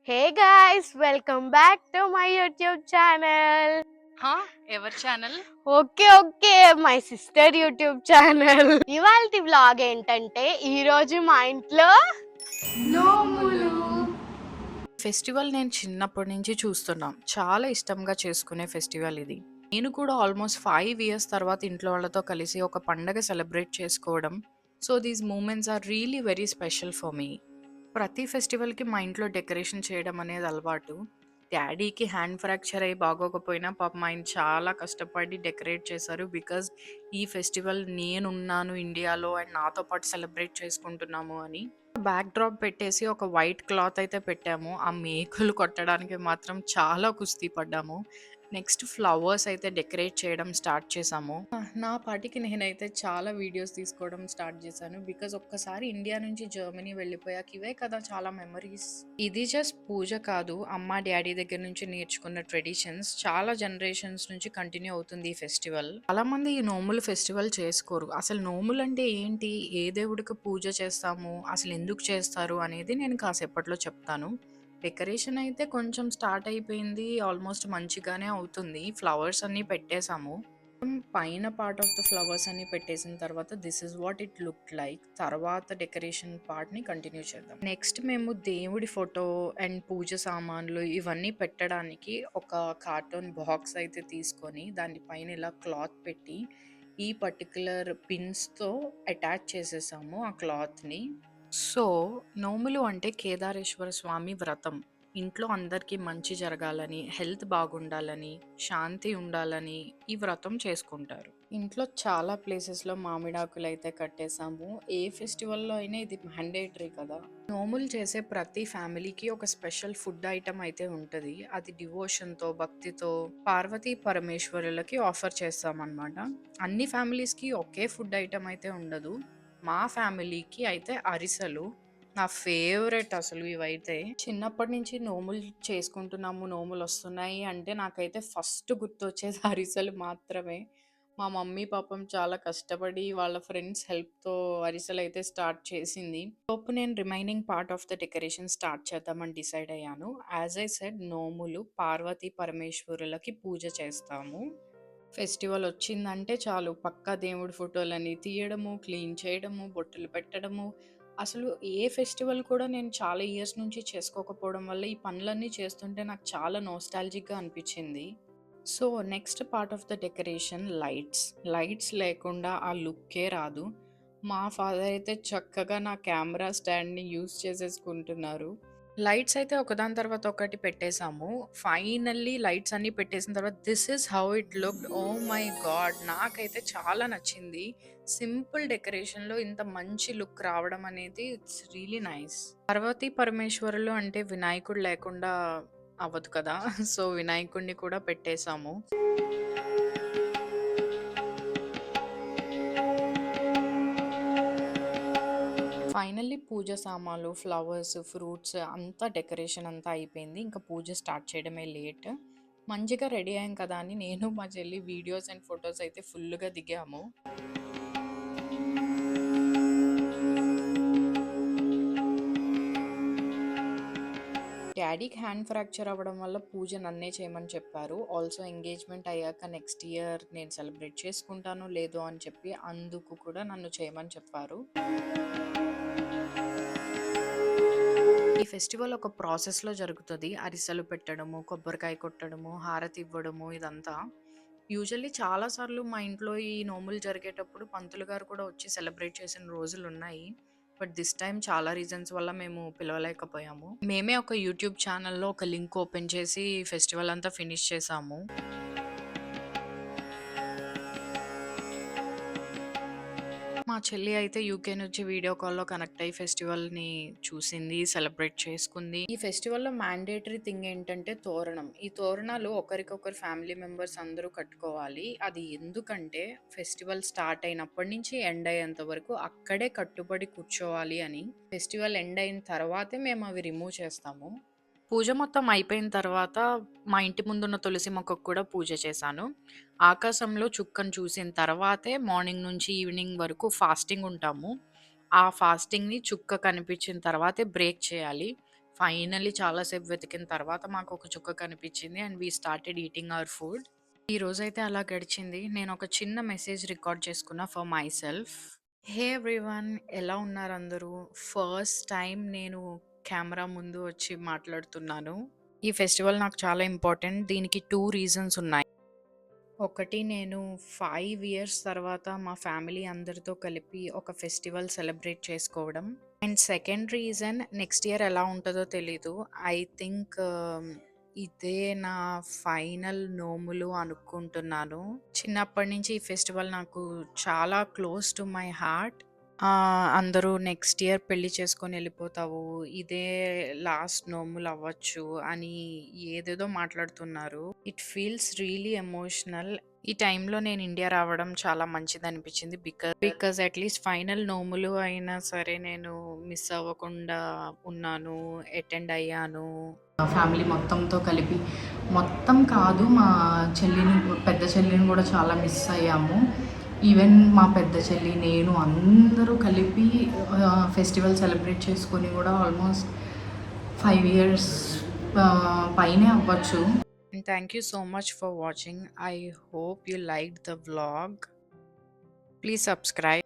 Hey guys, welcome back to my YouTube channel. ఎవరి channel? Okay my sister YouTube channel. ఇవాల్టి vlog ఏంటంటే ఈరోజు మా ఇంట్లో నోములు. ఫెస్టివల్ నేను చిన్నప్పటి నుంచి చూస్తున్నాం. చాలా ఇష్టంగా చేసుకునే ఫెస్టివల్ ఇది. నేను కూడా ఆల్మోస్ట్ 5 ఇయర్స్ తర్వాత ఇంట్లో వాళ్ళతో కలిసి ఒక పండగ సెలబ్రేట్ చేసుకోవడం. So these moments are really very special for me. ప్రతి ఫెస్టివల్‌కి మా ఇంట్లో డెకరేషన్ చేయడం అనేది అలవాటు. డ్యాడీకి హ్యాండ్ ఫ్రాక్చర్ అయ్యి బాగోకపోయినా పాపం ఆయన చాలా కష్టపడి డెకరేట్ చేశారు. బికాజ్ ఈ ఫెస్టివల్ నేనున్నాను ఇండియాలో అండ్ నాతో పాటు సెలబ్రేట్ చేసుకుంటున్నాము అని. బ్యాక్ డ్రాప్ పెట్టేసి ఒక వైట్ క్లాత్ అయితే పెట్టాము. ఆ మేకులు కొట్టడానికి మాత్రం చాలా కుస్తీ పడ్డాము. నెక్స్ట్ ఫ్లవర్స్ అయితే డెకరేట్ చేయడం స్టార్ట్ చేశాము. నా పాటికి నేనైతే చాలా వీడియోస్ తీసుకోవడం స్టార్ట్ చేశాను. బికాజ్ ఒక్కసారి ఇండియా నుంచి జర్మనీ వెళ్ళిపోయాక ఇవే కదా చాలా మెమరీస్. ఇది జస్ట్ పూజ కాదు, అమ్మ డాడీ దగ్గర నుంచి నేర్చుకున్న ట్రెడిషన్స్ చాలా జనరేషన్స్ నుంచి కంటిన్యూ అవుతుంది ఈ ఫెస్టివల్. చాలా మంది ఈ నోములు ఫెస్టివల్ చేసుకోరు. అసలు నోములు అంటే ఏంటి, ఏ దేవుడికి పూజ చేస్తాము, అసలు ఎందుకు చేస్తారు అనేది నేను కాసేపట్లో చెప్తాను. డెకరేషన్ అయితే కొంచెం స్టార్ట్ అయిపోయింది. ఆల్మోస్ట్ మంచిగానే అవుతుంది. ఫ్లవర్స్ అన్నీ పెట్టేసాము. పైన పార్ట్ ఆఫ్ ద ఫ్లవర్స్ అన్ని పెట్టేసిన తర్వాత this is what it look like. తర్వాత డెకరేషన్ పార్ట్ని కంటిన్యూ చేద్దాం. నెక్స్ట్ మేము దేవుడి ఫోటో అండ్ పూజ సామాన్లు ఇవన్నీ పెట్టడానికి ఒక కార్టూన్ బాక్స్ అయితే తీసుకొని దానిపైన ఇలా క్లాత్ పెట్టి ఈ పర్టికులర్ పిన్స్తో అటాచ్ చేసేసాము ఆ క్లాత్ని. సో, నోములు అంటే కేదారేశ్వర స్వామి వ్రతం. ఇంట్లో అందరికీ మంచి జరగాలని, హెల్త్ బాగుండాలని, శాంతి ఉండాలని ఈ వ్రతం చేసుకుంటారు. ఇంట్లో చాలా ప్లేసెస్‌లో మామిడాకులైతే కట్టేసాము. ఏ ఫెస్టివల్‌లో అయినా ఇది మ్యాండేటరీ కదా! నోములు చేసే ప్రతి ఫ్యామిలీకి ఒక స్పెషల్ ఫుడ్ ఐటెమ్ అయితే ఉంటది. అది డివోషన్‌తో, భక్తితో పార్వతీ పరమేశ్వరులకి ఆఫర్ చేస్తామన్నమాట. అన్ని ఫ్యామిలీస్‌కి ఒకే ఫుడ్ ఐటెమ్ అయితే ఉండదు. మా ఫ్యామిలీకి అయితే అరిసెలు నా ఫేవరెట్ అసలు ఇవైతే. చిన్నప్పటి నుంచి నోములు చేసుకుంటున్నాము, నోములు వస్తున్నాయి అంటే నాకైతే ఫస్ట్ గుర్తొచ్చేది అరిసెలు మాత్రమే. మా మమ్మీ పాపం చాలా కష్టపడి వాళ్ళ ఫ్రెండ్స్ హెల్ప్‌తో అరిసెలైతే స్టార్ట్ చేసింది. లోపు నేను remaining part of the decoration start చేద్దామని డిసైడ్ అయ్యాను. యాజ్ ఐ సెడ్ నోములు పార్వతీ పరమేశ్వరులకి పూజ చేస్తాము. ఫెస్టివల్ వచ్చిందంటే చాలు పక్కా దేవుడి ఫోటోలని తీయడము, క్లీన్ చేయడము, బొట్టులు పెట్టడము. అసలు ఏ ఫెస్టివల్ కూడా నేను చాలా ఇయర్స్ నుంచి చేసుకోకపోవడం వల్ల ఈ పనులన్నీ చేస్తుంటే నాకు చాలా నోస్టాల్జిక్‌గా అనిపించింది. So, next part of the decoration lights. Lights లేకుండా ఆ లుక్కే రాదు. మా ఫాదర్ అయితే చక్కగా నా కెమెరా స్టాండ్‌ని యూజ్ చేసేసుకుంటున్నారు. లైట్స్ అయితే ఒకదాని తర్వాత ఒకటి పెట్టేసాము. ఫైనల్లీ లైట్స్ అన్నీ పెట్టేసిన తర్వాత this is how it looked. Oh my God! నాకైతే చాలా నచ్చింది. సింపుల్ డెకరేషన్‌లో ఇంత మంచి లుక్ రావడం అనేది ఇట్స్ రియల్లీ నైస్. పార్వతీ పరమేశ్వరులు అంటే వినాయకుడు లేకుండా అవ్వదు కదా! సో, వినాయకుడిని కూడా పెట్టేసాము. ఫైనల్లీ పూజ సామాన్లు, ఫ్లవర్స్, ఫ్రూట్స్ అంతా డెకరేషన్ అంతా అయిపోయింది. ఇంకా పూజ స్టార్ట్ చేయడమే లేట్. మంచిగా రెడీ అయ్యాం కదా అని నేను, మా చెల్లి వీడియోస్ అండ్ ఫోటోస్ అయితే ఫుల్‌గా దిగాము. డ్యాడీకి హ్యాండ్ ఫ్రాక్చర్ అవ్వడం వల్ల పూజ నన్నే చేయమని చెప్పారు. ఆల్సో ఎంగేజ్‌మెంట్ అయ్యాక నెక్స్ట్ ఇయర్ నేను సెలబ్రేట్ చేసుకుంటానో లేదో అని చెప్పి అందుకు కూడా నన్ను చేయమని చెప్పారు. ఈ ఫెస్టివల్ ఒక ప్రాసెస్‌లో జరుగుతది. అరిసెలు పెట్టడము, కొబ్బరికాయ కొట్టడము, హారతి ఇవ్వడము ఇదంతా. యూజువల్లీ చాలా సార్లు మా ఇంట్లో ఈ నోములు జరిగేటప్పుడు పంతులు గారు కూడా వచ్చి సెలబ్రేట్ చేసిన రోజులున్నాయి. బట్ దిస్ టైమ్ చాలా రీజన్స్ వల్ల మేము పిలవలేకపోయాము. మేమే ఒక యూట్యూబ్ ఛానెల్‌లో ఒక లింక్ ఓపెన్ చేసి ఫెస్టివల్ అంతా ఫినిష్ చేసాము. మా చెల్లి అయితే యూకే నుంచి వీడియో కాల్‌లో కనెక్ట్ అయ్యి ఫెస్టివల్‌ని చూసింది, సెలబ్రేట్ చేసుకుంది. ఈ ఫెస్టివల్‌లో మ్యాండేటరీ థింగ్ ఏంటంటే తోరణం. ఈ తోరణాలు ఒకరికొకరు ఫ్యామిలీ మెంబర్స్ అందరూ కట్టుకోవాలి. అది ఎందుకంటే ఫెస్టివల్ స్టార్ట్ అయినప్పటి నుంచి ఎండ్ అయ్యేంత వరకు అక్కడే కట్టుబడి కూర్చోవాలి అని. ఫెస్టివల్ ఎండ్ అయిన తర్వాతే మేము అవి రిమూవ్ చేస్తాము. పూజ మొత్తం అయిపోయిన తర్వాత మా ఇంటి ముందున్న తులసి మొక్కకు కూడా పూజ చేశాను. ఆకాశంలో చుక్కను చూసిన తర్వాతే మార్నింగ్ నుంచి ఈవినింగ్ వరకు ఫాస్టింగ్ ఉంటాము. ఆ ఫాస్టింగ్‌ని చుక్క కనిపించిన తర్వాతే బ్రేక్ చేయాలి. ఫైనల్లీ చాలా సేపు వెతికిన తర్వాత మాకు ఒక చుక్క కనిపించింది and we started eating our food. ఈ రోజైతే అలా గడిచింది. నేను ఒక చిన్న మెసేజ్ రికార్డ్ చేసుకున్నా for myself. Hey everyone, ఎలా ఉన్నారు అందరూ? ఫస్ట్ టైం నేను కెమెరా ముందు వచ్చి మాట్లాడుతున్నాను. ఈ ఫెస్టివల్ నాకు చాలా ఇంపార్టెంట్. దీనికి 2 రీజన్స్ ఉన్నాయి. ఒకటి, నేను 5 ఇయర్స్ తర్వాత మా ఫ్యామిలీ అందరితో కలిపి ఒక ఫెస్టివల్ సెలబ్రేట్ చేసుకోవడం. And second reason, next year ఎలా ఉంటుందో తెలీదు. ఐ థింక్ ఇదే నా ఫైనల్ నోములు అనుకుంటున్నాను. చిన్నప్పటి నుంచి ఈ ఫెస్టివల్ నాకు చాలా క్లోజ్ టు మై హార్ట్. అందరూ నెక్స్ట్ ఇయర్ పెళ్లి చేసుకొని వెళ్ళిపోతావు, ఇదే లాస్ట్ నోములు అవ్వచ్చు అని ఏదేదో మాట్లాడుతున్నారు. It feels really emotional. ఈ టైంలో నేను ఇండియా రావడం చాలా మంచిది అనిపించింది. బికాజ్ అట్లీస్ట్ ఫైనల్ నోములు అయినా సరే నేను మిస్ అవ్వకుండా ఉన్నాను, అటెండ్ అయ్యాను. ఫ్యామిలీ మొత్తంతో కలిపి, మొత్తం కాదు, మా పెద్ద చెల్లిని కూడా చాలా మిస్ అయ్యాము. ఈవెన్ మా పెద్ద చెల్లి, నేను అందరూ కలిపి ఫెస్టివల్ సెలబ్రేట్ చేసుకొని కూడా ఆల్మోస్ట్ 5 ఇయర్స్ పైనే అవ్వచ్చు. Thank you so much for watching. I hope you liked the vlog. Please subscribe.